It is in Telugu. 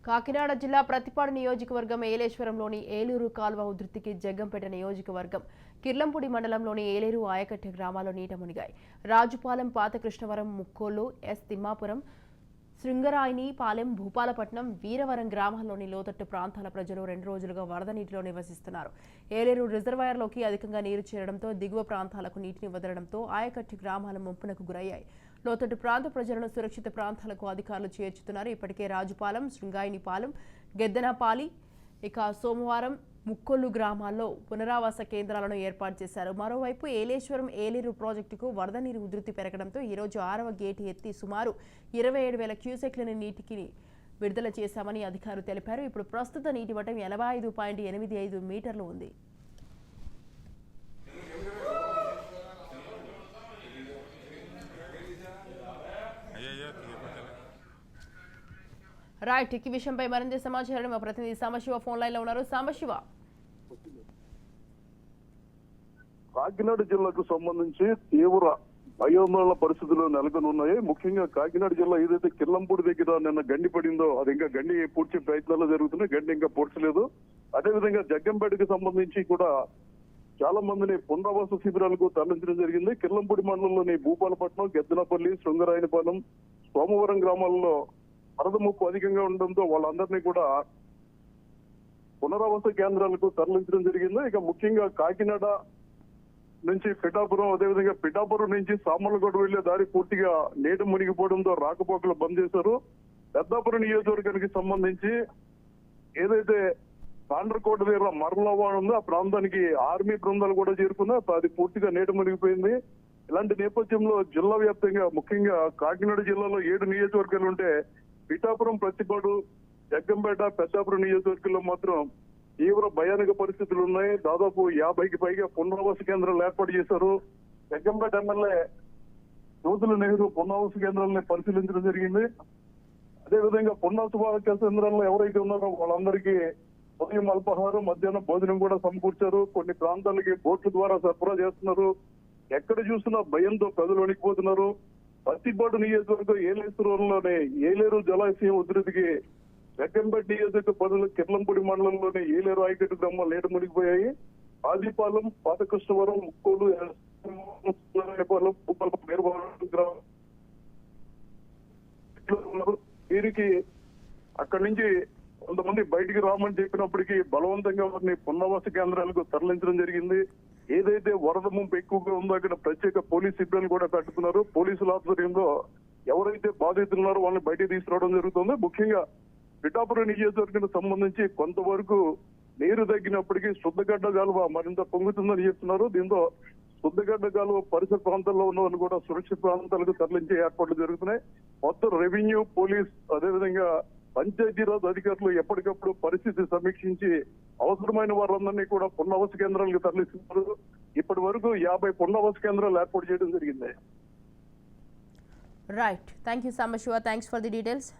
కాకినాడ జిల్లా ప్రతిపాడు నియోజకవర్గం ఏలేశ్వరంలోని ఏలూరు కాల్వ ఉధృతికి జగ్గంపేట నియోజకవర్గం కిర్లంపూడి మండలంలోని ఏలేరు ఆయకట్ట గ్రామాల్లో నీట మునిగాయి. రాజుపాలెం, పాత కృష్ణవరం, ముక్కోలు, ఎస్ తిమ్మాపురం, శృంగరాయిని పాలెం, భూపాలపట్నం, వీరవరం గ్రామాల్లోని లోతట్టు ప్రాంతాల ప్రజలు 2 రోజులుగా వరద నీటిలో నివసిస్తున్నారు. ఏలేరు రిజర్వాయర్లోకి అధికంగా నీరు చేరడంతో దిగువ ప్రాంతాలకు నీటిని వదలడంతో ఆయకట్టు గ్రామాల ముంపునకు గురయ్యాయి. లోతట్టు ప్రాంత ప్రజలను సురక్షిత ప్రాంతాలకు అధికారులు చేర్చుతున్నారు. ఇప్పటికే రాజుపాలెం, శృంగాయినిపాలెం, గెద్దనపాలి, ఇక సోమవారం ముక్కొల్లు గ్రామాల్లో పునరావాస కేంద్రాలను ఏర్పాటు చేశారు. మరోవైపు ఏలేశ్వరం ఏలేరు ప్రాజెక్టుకు వరద నీరు ఉధృతి పెరగడంతో ఈరోజు 6వ గేటు ఎత్తి సుమారు 27,000 క్యూసెక్లను నీటికి విడుదల చేశామని అధికారులు తెలిపారు. ఇప్పుడు ప్రస్తుత నీటి మట్టం 85.85 మీటర్లు ఉంది. రైట్, ఈ విషయంపై మరింత సమాచారం మా ప్రతినిధి సాంబశివ ఫోన్ లైన్ లో ఉన్నారు. సాంబశివ, కాకినాడ జిల్లాకు సంబంధించి తీవ్ర భయోందోళన పరిస్థితులు నెలకొనున్నాయి. ముఖ్యంగా కాకినాడ జిల్లా ఏదైతే కిర్లంపూడి దగ్గర నిన్న గండి పడిందో అది ఇంకా గండి పూడ్చే ప్రయత్నాలు జరుగుతున్నాయి. గండి ఇంకా పూడ్చలేదు. అదేవిధంగా జగ్గంపేటకి సంబంధించి కూడా చాలా మందిని పునరావాస శిబిరాలకు తరలించడం జరిగింది. కిర్లంపూడి మండలంలోని భూపాలపట్నం, గెద్దనపల్లి, శృంగరాయనిపాలెం, సోమవరం గ్రామాల్లో వరద ముప్పు అధికంగా ఉండడంతో వాళ్ళందరినీ కూడా పునరావాస కేంద్రాలకు తరలించడం జరిగింది. ఇక ముఖ్యంగా కాకినాడ నుంచి పిఠాపురం, అదేవిధంగా పిఠాపురం నుంచి సామర్లకోట వెళ్లే దారి పూర్తిగా నీట మునిగిపోవడంతో రాకపోకలు బంద్ చేశారు. పెద్దాపురం నియోజకవర్గానికి సంబంధించి ఏదైతే తాండ్రకోట దగ్గర మరలవా ఉందో ఆ ప్రాంతానికి ఆర్మీ బృందాలు కూడా చేరుకున్నా అది పూర్తిగా నీట మునిగిపోయింది. ఇలాంటి నేపథ్యంలో జిల్లా వ్యాప్తంగా ముఖ్యంగా కాకినాడ జిల్లాలో 7 నియోజకవర్గాలు ఉంటే పిఠాపురం, ప్రతిపాడు, జగ్గంపేట, పెద్దాపురం నియోజకవర్గంలో మాత్రం తీవ్ర భయానక పరిస్థితులు ఉన్నాయి. దాదాపు 50కి పైగా పునరావాస కేంద్రాలు ఏర్పాటు చేశారు. జగ్గంపేట ఎమ్మెల్యే జ్యోతుల నెహ్రూ పునరావాస కేంద్రాలని పరిశీలించడం జరిగింది. అదేవిధంగా పునరావాస కేంద్రాల్లో ఎవరైతే ఉన్నారో వాళ్ళందరికీ ఉదయం అల్పాహారం, మధ్యాహ్నం భోజనం కూడా సమకూర్చారు. కొన్ని ప్రాంతాలకి బోట్ల ద్వారా సరఫరా చేస్తున్నారు. ఎక్కడ చూసినా భయంతో ప్రజలు వణికిపోతున్నారు. పత్తిపాడు నియోజకవర్గం ఏలేశ్వరంలోని ఏలేరు జలాశయం ఉధృతికి జగ్గంపేట నియోజకవర్గ పనులు కిర్లంపూడి మండలంలోని ఏలేరు ఆయకట్టు గ్రామాలు నీట మునిగిపోయాయి. ఆదిపాలెం, పాత కృష్ణవరం, ముక్కోలు, వీరికి అక్కడి నుంచి కొంతమంది బయటికి రామని చెప్పినప్పటికీ బలవంతంగా వారిని పునరావాస కేంద్రాలకు తరలించడం జరిగింది. ఏదైతే వరద ముంపు ఎక్కువగా ఉందో అక్కడ ప్రత్యేక పోలీస్ సిబ్బంది కూడా కట్టుకున్నారు. పోలీసుల ఆధ్వర్యంలో ఎవరైతే బాధితులు ఉన్నారో వాళ్ళని బయటికి తీసుకురావడం జరుగుతుంది. ముఖ్యంగా పిఠాపురం నియోజకవర్గానికి సంబంధించి కొంతవరకు నీరు తగ్గినప్పటికీ శుద్ధగడ్డ కాలువ మరింత పొంగుతుందని చెప్తున్నారు. దీంతో శుద్ధగడ్డ కాలువ పరిసర ప్రాంతాల్లో ఉన్న వాళ్ళు కూడా సురక్షిత ప్రాంతాలకు తరలించే ఏర్పాట్లు జరుగుతున్నాయి. మొత్తం రెవెన్యూ, పోలీస్, అదేవిధంగా పంచాయతీరాజ్ అధికారులు ఎప్పటికప్పుడు పరిస్థితి సమీక్షించి అవసరమైన వారందరినీ కూడా పునరావాస కేంద్రాలకు తరలిస్తున్నారు. ఇప్పటి వరకు 50 పునరావాస కేంద్రాలు ఏర్పాటు చేయడం జరిగింది. Right, thank you Sambasiva, thanks for the details.